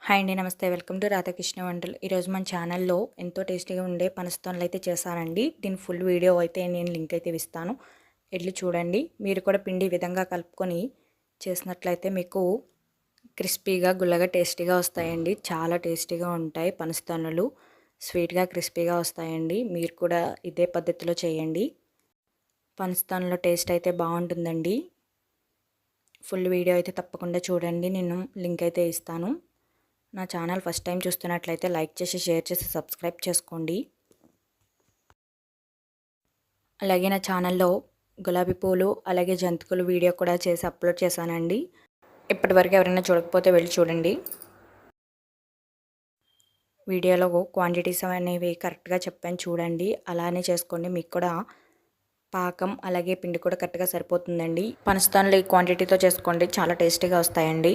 Hi అండి. నమస్తే. Welcome to Radhakrishna వంటలు. ఈరోజు మన ఛానల్లో ఎంతో టేస్టీగా ఉండే పనసతోనలు అయితే చేశానండి. దీని ఫుల్ వీడియో అయితే నేను లింక్ అయితే ఇస్తాను, వెళ్ళి చూడండి. మీరు కూడా పిండి ఈ విధంగా కలుపుకొని చేసినట్లయితే మీకు క్రిస్పీగా గుల్లగా టేస్టీగా వస్తాయండి. చాలా టేస్టీగా ఉంటాయి పనసతోనలు. స్వీట్గా క్రిస్పీగా వస్తాయండి. మీరు కూడా ఇదే పద్ధతిలో చేయండి. పనసతోనలో టేస్ట్ అయితే బాగుంటుందండి. ఫుల్ వీడియో అయితే తప్పకుండా చూడండి. నేను లింక్ అయితే ఇస్తాను. నా ఛానల్ ఫస్ట్ టైం చూస్తున్నట్లయితే లైక్ చేసి, షేర్ చేసి, సబ్స్క్రైబ్ చేసుకోండి. అలాగే నా ఛానల్లో గులాబీ పూలు అలాగే జంతికలు వీడియో కూడా చేసి అప్లోడ్ చేశానండి. ఇప్పటివరకు ఎవరైనా చూడకపోతే వెళ్ళి చూడండి. వీడియోలో క్వాంటిటీస్ అనేవి కరెక్ట్గా చెప్పాను చూడండి. అలానే చేసుకోండి. మీకు కూడా పాకం అలాగే పిండి కూడా కరెక్ట్గా సరిపోతుందండి. పనసతోనలు ఈ క్వాంటిటీతో చేసుకోండి, చాలా టేస్టీగా వస్తాయండి.